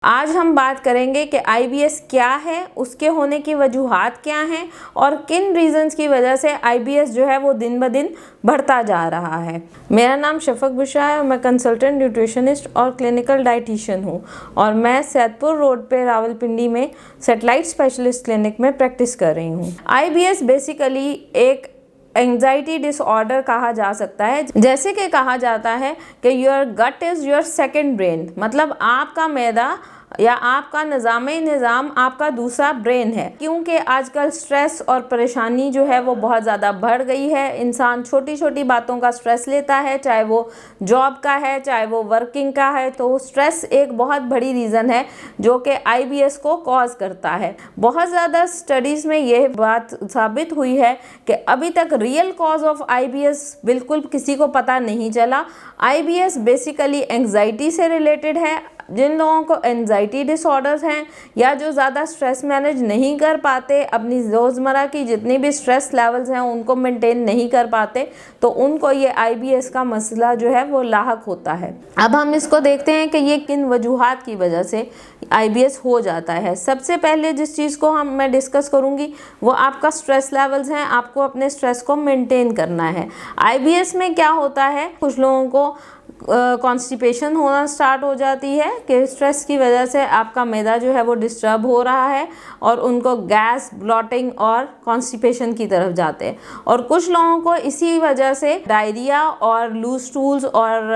आज हम बात करेंगे कि आईबीएस क्या है, उसके होने की वजूहात क्या हैं और किन रीजंस की वजह से आईबीएस जो है वो दिन ब दिन बढ़ता जा रहा है। मेरा नाम शफक बुशरा है और मैं कंसल्टेंट न्यूट्रिशनिस्ट और क्लिनिकल डाइटिशियन हूँ और मैं सैदपुर रोड पे रावलपिंडी में सेटेलाइट स्पेशलिस्ट क्लिनिक में प्रैक्टिस कर रही हूँ। आईबीएस बेसिकली एक एंग्जाइटी डिसऑर्डर कहा जा सकता है। जैसे कि कहा जाता है कि your gut is your second brain, मतलब आपका मैदा या आपका निज़ाम आपका दूसरा ब्रेन है। क्योंकि आजकल स्ट्रेस और परेशानी जो है वो बहुत ज़्यादा बढ़ गई है। इंसान छोटी छोटी बातों का स्ट्रेस लेता है, चाहे वो जॉब का है चाहे वो वर्किंग का है। तो स्ट्रेस एक बहुत बड़ी रीज़न है जो कि आईबीएस को कॉज करता है। बहुत ज़्यादा स्टडीज़ में यह बात साबित हुई है कि अभी तक रियल कॉज ऑफ आईबीएस बिल्कुल किसी को पता नहीं चला। आईबीएस बेसिकली एंग्जाइटी से रिलेटेड है। जिन लोगों को एंजाइटी डिसऑर्डर्स हैं या जो ज़्यादा स्ट्रेस मैनेज नहीं कर पाते, अपनी रोज़मर्रा की जितनी भी स्ट्रेस लेवल्स हैं उनको मेंटेन नहीं कर पाते, तो उनको ये आईबीएस का मसला जो है वो लाहक होता है। अब हम इसको देखते हैं कि ये किन वजूहात की वजह से आईबीएस हो जाता है। सबसे पहले जिस चीज़ को मैं डिस्कस करूँगी वो आपका स्ट्रेस लेवल्स हैं। आपको अपने स्ट्रेस को मेंटेन करना है। आईबीएस में क्या होता है, कुछ लोगों को कॉन्स्टिपेशन होना स्टार्ट हो जाती है कि स्ट्रेस की वजह से आपका मैदा जो है वो डिस्टर्ब हो रहा है और उनको गैस, ब्लॉटिंग और कॉन्स्टिपेशन की तरफ जाते हैं। और कुछ लोगों को इसी वजह से डायरिया और लूज स्टूल्स और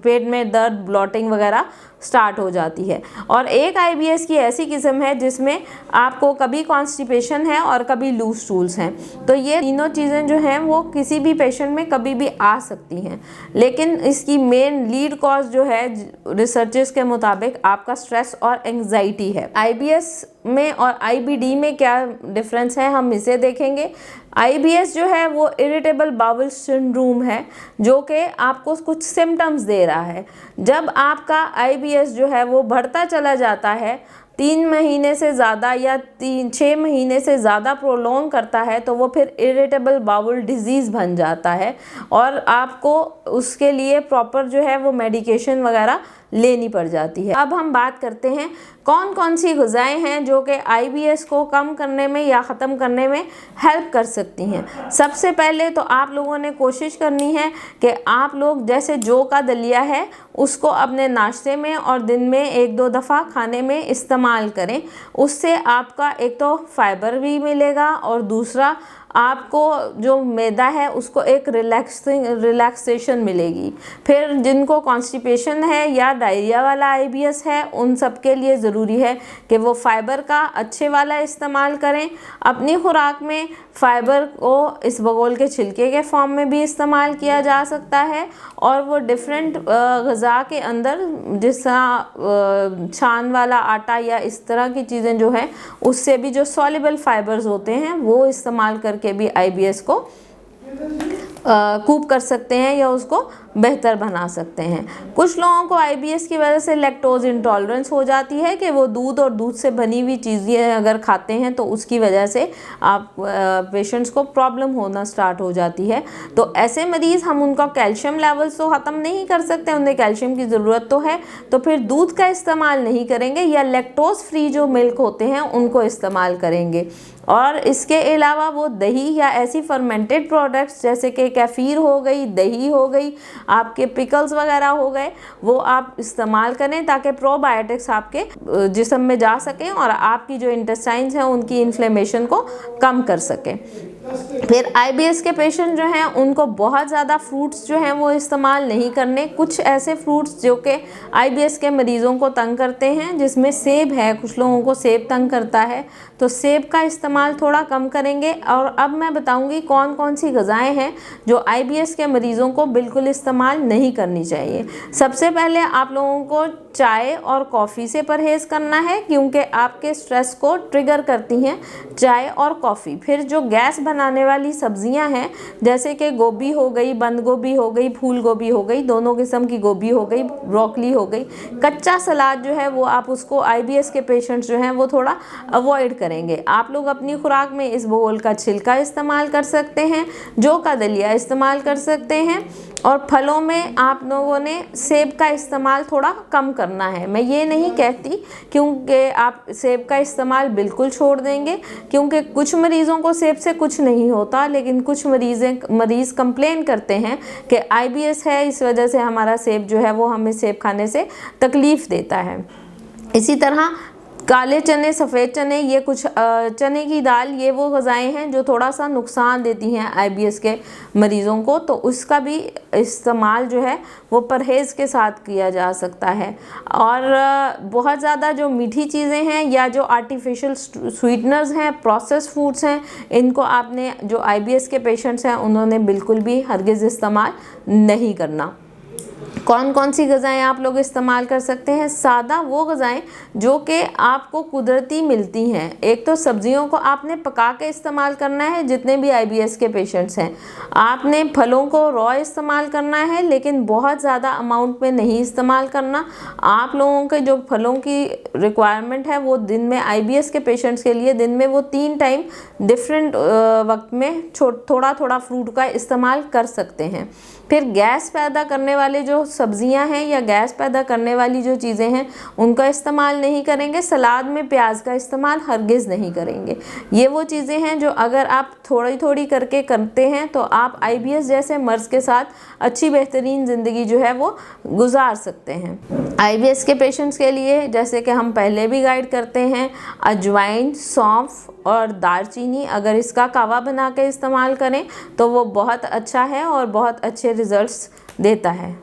पेट में दर्द, ब्लॉटिंग वगैरह स्टार्ट हो जाती है। और एक आईबीएस की ऐसी किस्म है जिसमें आपको कभी कॉन्स्टिपेशन है और कभी लूज स्टूल्स हैं। तो ये तीनों चीज़ें जो हैं वो किसी भी पेशेंट में कभी भी आ सकती हैं, लेकिन इसकी मेन लीड कॉज जो है रिसर्चेस के मुताबिक आपका स्ट्रेस और एंग्जाइटी है। आईबीएस में और आईबीडी में क्या डिफरेंस है हम इसे देखेंगे। आईबीएस जो है वो इरिटेबल बाउल सिंड्रोम है जो कि आपको कुछ सिम्टम्स दे रहा है। जब आपका आईबीएस जो है वो बढ़ता चला जाता है, 3 महीने से ज़्यादा या 6 महीने से ज़्यादा प्रोलॉन्ग करता है, तो वो फिर इरिटेबल बाउल डिजीज़ बन जाता है और आपको उसके लिए प्रॉपर जो है वो मेडिकेशन वगैरह लेनी पड़ जाती है। अब हम बात करते हैं कौन कौन सी ग़िज़ाएँ हैं जो कि आईबीएस को कम करने में या ख़त्म करने में हेल्प कर सकती हैं। सबसे पहले तो आप लोगों ने कोशिश करनी है कि आप लोग जैसे जौ का दलिया है उसको अपने नाश्ते में और दिन में 1-2 दफ़ा खाने में इस्तेमाल करें। उससे आपका एक तो फाइबर भी मिलेगा और दूसरा आपको जो मैदा है उसको एक रिलैक्सेशन मिलेगी। फिर जिनको कॉन्स्टिपेशन है या डायरिया वाला आईबीएस है उन सब के लिए ज़रूरी है कि वो फाइबर का अच्छे वाला इस्तेमाल करें। अपनी खुराक में फ़ाइबर को इसबगोल के छिलके के फॉर्म में भी इस्तेमाल किया जा सकता है और वो डिफरेंट ग़िज़ा के अंदर जिस तरह छान वाला आटा या इस तरह की चीज़ें जो हैं उससे भी जो सॉल्युबल फाइबर्स होते हैं वो इस्तेमाल करके भी आईबीएस को कूप कर सकते हैं या उसको बेहतर बना सकते हैं। कुछ लोगों को आईबीएस की वजह से लैक्टोज इंटॉलरेंस हो जाती है कि वो दूध और दूध से बनी हुई चीज़ें अगर खाते हैं तो उसकी वजह से आप पेशेंट्स को प्रॉब्लम होना स्टार्ट हो जाती है। तो ऐसे मरीज़ हम उनका कैल्शियम लेवल्स तो ख़त्म नहीं कर सकते, उन्हें कैल्शियम की ज़रूरत तो है, तो फिर दूध का इस्तेमाल नहीं करेंगे या लैक्टोज फ्री जो मिल्क होते हैं उनको इस्तेमाल करेंगे। और इसके अलावा वो दही या ऐसी फर्मेंटेड प्रोडक्ट्स जैसे कि कैफ़ीर हो गई, दही हो गई, आपके पिकल्स वगैरह हो गए, वो आप इस्तेमाल करें ताकि प्रोबायोटिक्स आपके जिस्म में जा सकें और आपकी जो इंटेस्टाइन्स हैं उनकी इन्फ्लेमेशन को कम कर सकें। फिर आईबीएस के पेशेंट जो हैं उनको बहुत ज़्यादा फ्रूट्स जो हैं वो इस्तेमाल नहीं करने। कुछ ऐसे फ्रूट्स जो कि आईबीएस के मरीज़ों को तंग करते हैं, जिसमें सेब है, कुछ लोगों को सेब तंग करता है, तो सेब का इस्तेमाल थोड़ा कम करेंगे। और अब मैं बताऊंगी कौन कौन सी ग़िज़ाएँ हैं जो आईबीएस के मरीज़ों को बिल्कुल इस्तेमाल नहीं करनी चाहिए। सबसे पहले आप लोगों को चाय और कॉफ़ी से परहेज़ करना है क्योंकि आपके स्ट्रेस को ट्रिगर करती हैं चाय और कॉफ़ी। फिर जो गैस बनाने वाली सब्जियां हैं जैसे कि गोभी हो गई, बंद गोभी हो गई, फूल गोभी हो गई, दोनों किस्म की गोभी हो गई, ब्रोकली हो गई, कच्चा सलाद जो है वो आप उसको आईबीएस के पेशेंट्स जो हैं वो थोड़ा अवॉइड करेंगे। आप लोग अपनी खुराक में इसबगोल का छिलका इस्तेमाल कर सकते हैं, जौ का दलिया इस्तेमाल कर सकते हैं और फलों में आप लोगों ने सेब का इस्तेमाल थोड़ा कम करना है। मैं ये नहीं कहती क्योंकि आप सेब का इस्तेमाल बिल्कुल छोड़ देंगे, क्योंकि कुछ मरीज़ों को सेब से कुछ नहीं होता, लेकिन कुछ मरीज़ कंप्लेन करते हैं कि IBS है, इस वजह से हमारा सेब जो है वो हमें सेब खाने से तकलीफ़ देता है। इसी तरह काले चने, सफ़ेद चने, ये कुछ चने की दाल, ये वो ग़िज़ाएँ हैं जो थोड़ा सा नुकसान देती हैं IBS के मरीज़ों को, तो उसका भी इस्तेमाल जो है वो परहेज़ के साथ किया जा सकता है। और बहुत ज़्यादा जो मीठी चीज़ें हैं या जो आर्टिफिशियल स्वीटनर्स हैं, प्रोसेस फूड्स हैं, इनको आपने, जो IBS के पेशेंट्स हैं उन्होंने बिल्कुल भी हरगिज़ इस्तेमाल नहीं करना। कौन कौन सी ग़िज़ाएँ आप लोग इस्तेमाल कर सकते हैं? सादा वो ग़िज़ाएँ जो कि आपको कुदरती मिलती हैं। एक तो सब्जियों को आपने पका के इस्तेमाल करना है, जितने भी IBS के पेशेंट्स हैं। आपने फलों को रॉ इस्तेमाल करना है, लेकिन बहुत ज़्यादा अमाउंट में नहीं इस्तेमाल करना। आप लोगों के जो फलों की रिक्वायरमेंट है वो दिन में, IBS के पेशेंट्स के लिए दिन में वो 3 टाइम डिफरेंट वक्त में थोड़ा थोड़ा फ्रूट का इस्तेमाल कर सकते हैं। फिर गैस पैदा करने वाले जो सब्जियां हैं या गैस पैदा करने वाली जो चीज़ें हैं उनका इस्तेमाल नहीं करेंगे। सलाद में प्याज का इस्तेमाल हरगिज़ नहीं करेंगे। ये वो चीज़ें हैं जो अगर आप थोड़ी थोड़ी करके करते हैं तो आप IBS जैसे मर्ज़ के साथ अच्छी बेहतरीन ज़िंदगी जो है वो गुजार सकते हैं। IBS के पेशेंट्स के लिए, जैसे कि हम पहले भी गाइड करते हैं, अजवाइन, सौंफ और दालचीनी, अगर इसका कावा बना के इस्तेमाल करें तो वो बहुत अच्छा है और बहुत अच्छे रिज़ल्ट्स देता है।